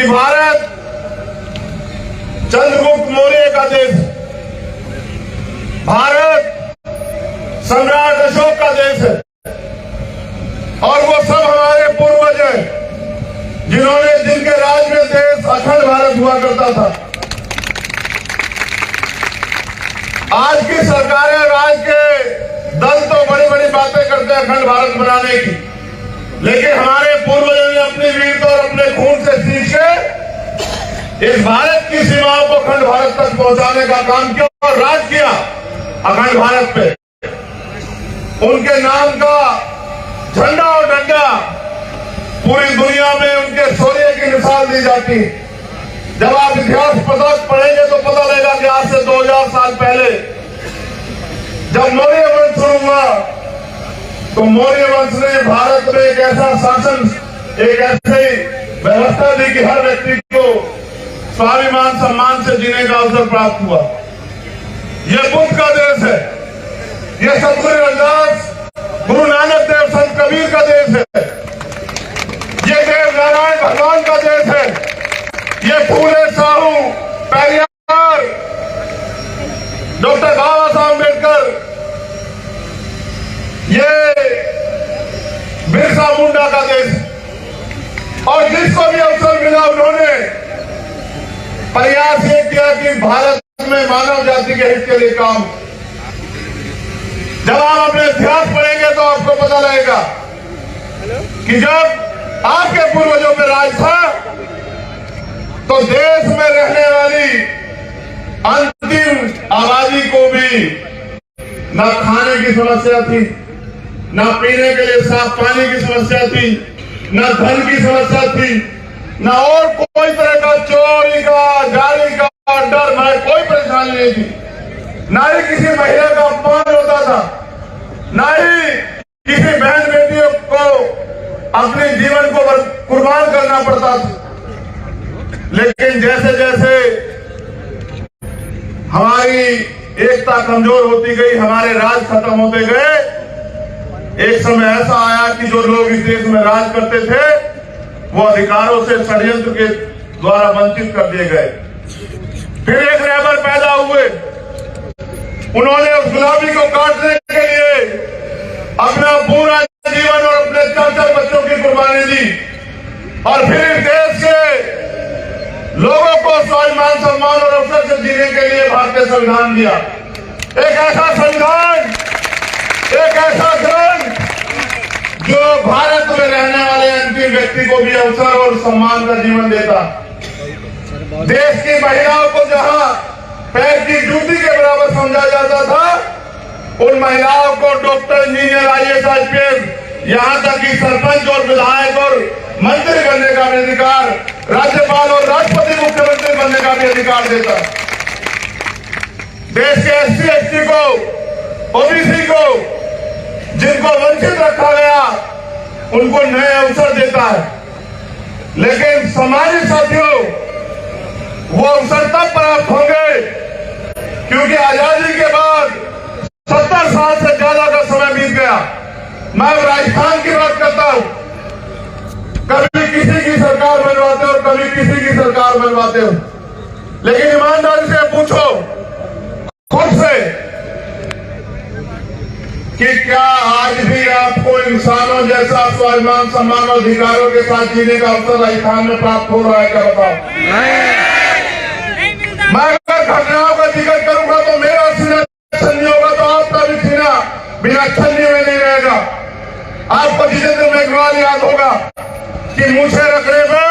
भारत चंद्रगुप्त मौर्य का देश है, भारत सम्राट अशोक का देश है और वो सब हमारे पूर्वज हैं जिनके राज में देश अखंड भारत हुआ करता था। आज की सरकारें और आज के दल तो बड़ी बड़ी बातें करते हैं अखंड भारत बनाने की, लेकिन हमारे पूर्वजों ने अपनी वीरता और अपने खून से सींच के इस भारत की सीमाओं को अखंड भारत तक पहुंचाने का काम किया और राज किया अखंड भारत पे। उनके नाम का झंडा और डंडा पूरी दुनिया में उनके शौर्य की मिसाल दी जाती। जब आप इतिहास पढ़ेंगे तो पता लगेगा कि आज से 2000 साल पहले जब मौर्य वंश शुरू हुआ तो मौर्य वंश ने भारत में एक ऐसा शासन, एक ऐसी व्यवस्था दी कि हर व्यक्ति को स्वाभिमान सम्मान से जीने का अवसर प्राप्त हुआ। यह बुद्ध का देश है, यह सतगुरु रविदास, गुरु नानक देव, संत कबीर का देश है, यह देव नारायण भगवान का देश है, यह फूले साहू, पेरियार, डॉक्टर बाबा साहब अम्बेडकर, ये बिरसा मुंडा का देश है। और जिसको भी अवसर मिला उन्होंने प्रयास ये किया कि भारत में मानव जाति के हित के लिए काम। जब आप अपने इतिहास पढ़ेंगे तो आपको पता लगेगा कि जब आपके पूर्वजों पे राज था तो देश में रहने वाली अंतिम आबादी को भी न खाने की समस्या थी, न पीने के लिए साफ पानी की समस्या थी, न धन की समस्या थी, न और कोई तरह का चोरी का, गाड़ी का डर, भय, कोई परेशानी नहीं थी। न ही किसी महिला का अपमान होता था, न ही किसी बहन बेटियों को अपने जीवन को कुर्बान करना पड़ता था। लेकिन जैसे जैसे हमारी एकता कमजोर होती गई, हमारे राज खत्म होते गए, एक समय ऐसा आया कि जो लोग इस देश में राज करते थे वो अधिकारों से षड्यंत्र के द्वारा वंचित कर दिए गए। फिर एक रहबर पैदा हुए, उन्होंने उस गुलामी को काटने के लिए अपना पूरा जीवन और अपने 4 बच्चों की कुर्बानी दी और फिर इस देश के लोगों को स्वाभिमान सम्मान और अवसर से जीने के लिए भारतीय संविधान दिया। एक ऐसा संविधान, एक ऐसा ग्रंथ जो भारत में रहने वाले अंतिम व्यक्ति को भी अवसर और सम्मान का जीवन देता। देश की महिलाओं को जहां पैर की जूती के बराबर समझा जाता था, उन महिलाओं को डॉक्टर, इंजीनियर, IAS, IPS, यहां तक कि सरपंच और विधायक और मंत्री बनने का भी अधिकार, राज्यपाल और राष्ट्रपति, मुख्यमंत्री बनने का भी अधिकार देता। देश के SC, ST को, OBC को, जिनको वंचित रखा गया, उनको नए अवसर देता है। लेकिन समाजी साथियों, वो अवसर तब प्राप्त होंगे क्योंकि आजादी के बाद 70 साल से ज्यादा का समय बीत गया। मैं राजस्थान की बात करता हूं, कभी किसी की सरकार बनवाते हो, कभी किसी की सरकार बनवाते हो, लेकिन ईमानदारी से पूछो खुद से कि क्या आज भी आपको इंसानों जैसा स्वाभिमान सम्मान और अधिकारों के साथ जीने का अवसर राजस्थान में प्राप्त हो रहा है? क्या बताओ? मैं अगर घटनाओं का जिक्र करूंगा तो मेरा सीना छन्नी होगा तो आपका भी सीना बिना छन्नी में नहीं रहेगा। आपको जितेंद्र मेघवाल याद होगा कि मुझे रखने में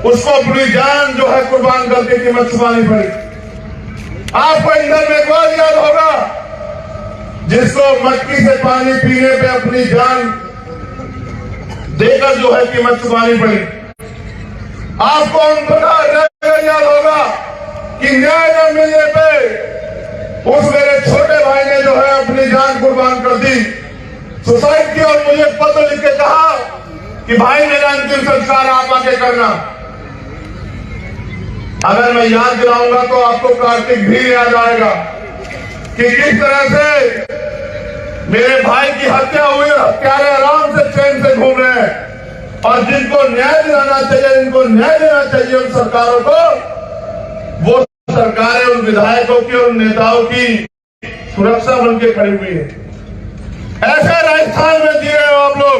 उसको अपनी जान जो है कुर्बान करके कीमत चुकानी पड़ी। आपको इंदर मेघवाल याद होगा जिसको मटकी से पानी पीने पे अपनी जान देकर जो है कीमत चुकानी पड़ी। आपको उन प्रकार याद होगा कि न्याय न मिलने पे उस मेरे छोटे भाई ने जो है अपनी जान कुर्बान कर दी, सुसाइड किया और मुझे पत्र लिख के कहा कि भाई मेरा अंतिम संस्कार आप आके करना। अगर मैं याद दिलाऊंगा तो आपको कार्तिक भी याद आएगा कि किस तरह से मेरे भाई की हत्या हुई, हत्यारे आराम से चैन से घूम रहे हैं और जिनको न्याय दिलाना चाहिए, जिनको न्याय देना चाहिए उन सरकारों को, वो सरकारें उन विधायकों की और नेताओं की सुरक्षा बन के खड़ी हुई है। ऐसे राजस्थान में जी रहे हो आप लोग।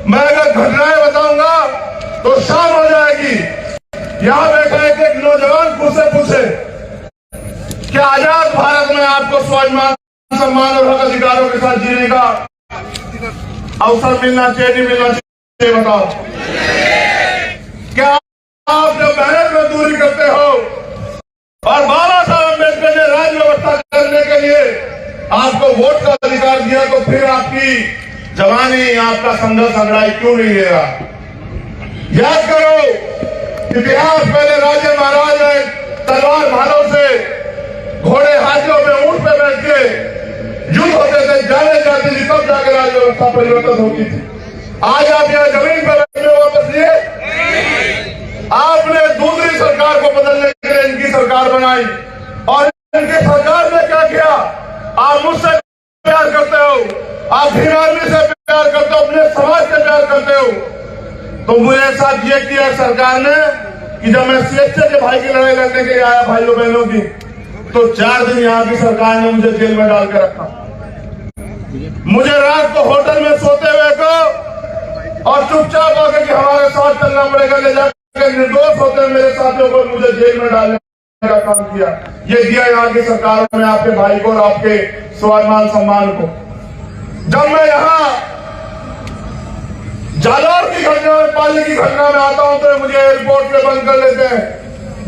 मैं अगर घटनाएं बताऊंगा तो शाम हो जाएगी। यहां बैठा एक नौजवान मुझसे पूछे कि आजाद भारत में आपको स्वाभिमान, सम्मान और हक अधिकारों के साथ जीने का अवसर मिलना चाहिए, नहीं मिलना चाहिए, बताओ। क्या आप जब मेहनत मजदूरी करते हो और बाबा साहब अम्बेडकर ने राज्य व्यवस्था करने के लिए आपको वोट का अधिकार दिया, तो फिर आपकी जवानी, आपका संघर्ष अंगड़ाई क्यों नहीं ले रहा? याद करो, इतिहास पहले राजे महाराज ने तलवार भालों से, घोड़े हाथियों में, ऊंट पे बैठ के युद्ध होते थे, जाने जाते थे, तब जाकर राज्य व्यवस्था परिवर्तन होती थी। आज आप यहाँ जमीन पर बैठे हो, वापस लिए आपने दूसरी सरकार को बदलने के लिए इनकी सरकार बनाई, और इनकी सरकार ने क्या किया? आप मुझसे प्यार करते हो, आप भीम आर्मी से प्यार करते हो, अपने समाज से प्यार करते हो, तो मेरे साथ ये किया सरकार ने कि जब मैं सीएचए के भाई की लड़ाई लड़ने के लिए आया, भाइयों बहनों की, तो 4 दिन यहाँ की सरकार ने मुझे जेल में डाल के रखा। मुझे रात को होटल में सोते हुए को और चुपचाप होकर कि हमारे साथ चलना पड़ेगा, ले जाकर निर्दोष होते मेरे साथियों को मुझे जेल में डालने का काम किया। ये दिया यहाँ की सरकार ने आपके भाई को और आपके स्वाभिमान सम्मान को। जब मैं यहाँ जालौर की घटना में, पाली की घटना में आता हूं तो मुझे एयरपोर्ट पे बंद कर लेते हैं।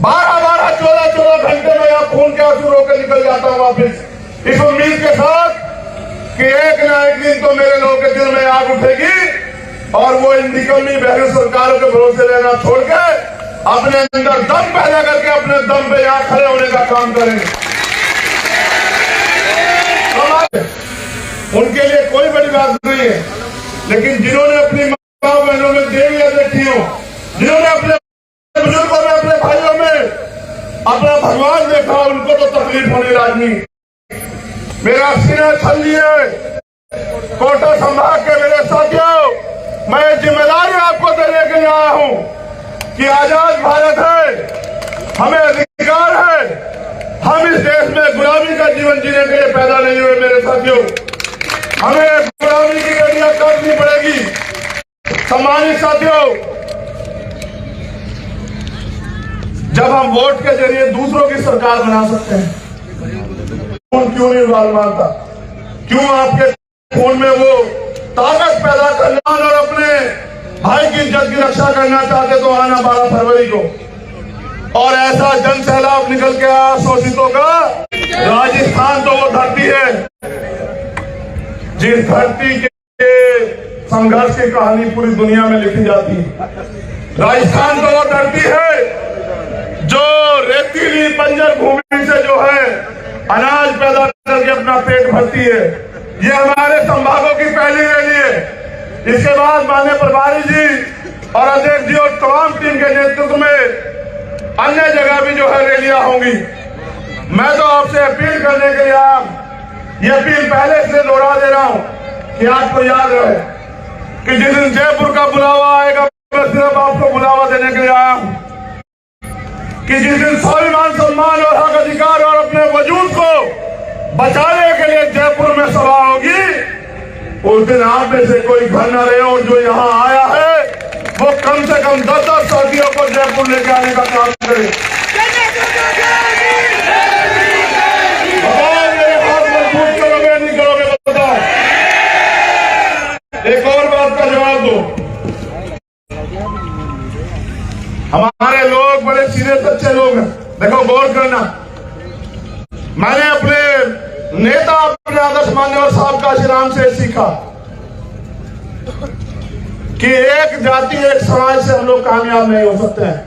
12-12, 14-14 घंटे में यहाँ खून के आंसू रोके निकल जाता हूं वापिस, इस उम्मीद के साथ कि एक ना एक दिन तो मेरे लोगों के दिल में आग उठेगी और वो इन निकम्मी बहरी सरकारों के भरोसे लेना छोड़ के अपने अंदर दम पैदा करके अपने दम पे यहाँ खड़े होने का काम करेंगे। उनके लिए कोई बड़ी बात नहीं है, लेकिन जिन्होंने अपनी माँ बहनों में देवियां देखी हो, जिन्होंने अपने बुजुर्गों में, अपने भाइयों में अपना भगवान देखा, उनको तो तकलीफ होनी लाजमी। मेरा सीना छल लिए कोटा संभाग के मेरे साथियों, मैं जिम्मेदारी आपको देने के लिए आया हूं कि आजाद भारत है, हमें अधिकार है, हम इस देश में गुलामी का जीवन जीने के लिए पैदा नहीं हुए मेरे साथियों। हमें गुलामी की गड़ियां काटनी पड़ेगी। सम्मानित साथियों, जब हम वोट के जरिए दूसरों की सरकार बना सकते हैं, क्यों नहीं बाल मारता? क्यों आपके खून में वो ताकत पैदा करना और अपने भाई की इज्जत की रक्षा करना चाहते तो आना 12 फरवरी को, और ऐसा जन सैलाब निकल के आया शोषितों का। राजस्थान तो वो धरती है जिस धरती के संघर्ष की कहानी पूरी दुनिया में लिखी जाती है। राजस्थान तो वो धरती है जो रेतीली बंजर भूमि से जो है अनाज पैदा करके अपना पेट भरती है। ये हमारे संभागों की पहली रैली है। इसके बाद माननीय प्रभारी जी और अध्यक्ष जी और तमाम टीम के नेतृत्व में अन्य जगह भी जो है रैलियां होंगी। मैं तो आपसे अपील करने के लिए ये अपील पहले से दोहरा दे रहा हूं कि आपको याद रहे कि जिस दिन जयपुर का बुलावा आएगा, मैं सिर्फ आपको बुलावा देने के लिए आया हूं कि जिस दिन स्वाभिमान, सम्मान और हक अधिकार और अपने वजूद को बचाने के लिए जयपुर में सभा होगी, उस दिन आप में से कोई घर न रहे और जो यहाँ आया है वो कम से कम 10-10 साथियों को जयपुर लेके आने का काम करे। मेरे हाथ मजबूत करोगे नहीं करोगे बताओ? एक और बात का जवाब दो। हमारे लोग बड़े सीधे सच्चे लोग हैं। देखो, गौर करना, मैंने अपने नेता, अपने आदर्श मान्यवर साहब काशीराम से सीखा कि एक जाति, एक समाज से हम लोग कामयाब नहीं हो सकते हैं।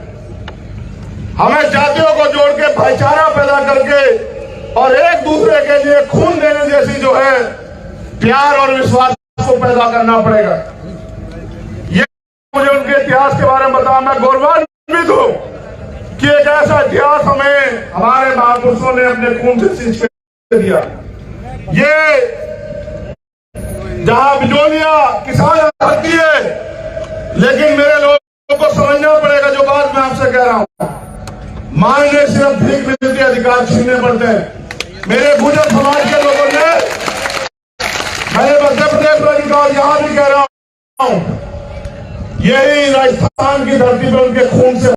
हमें जातियों को जोड़ के भाईचारा पैदा करके और एक दूसरे के लिए खून देने जैसी जो है प्यार और विश्वास को पैदा करना पड़ेगा। ये मुझे उनके इतिहास के बारे में बताया। मैं गौरवान्वित हूं कि एक ऐसा इतिहास हमें हमारे महापुरुषों ने अपने खून से सींच के दिया। ये जहां बिजोलिया किसान धरती है, लेकिन मेरे लोगों को समझना पड़ेगा जो बात मैं आपसे कह रहा हूं। मांगने सिर्फ भीख मिलती, अधिकार छीनने पड़ते हैं। मेरे गुर्जर समाज के लोगों ने, मैंने मध्य प्रदेश में और यहां भी कह रहा हूं, यही राजस्थान की धरती पर उनके खून से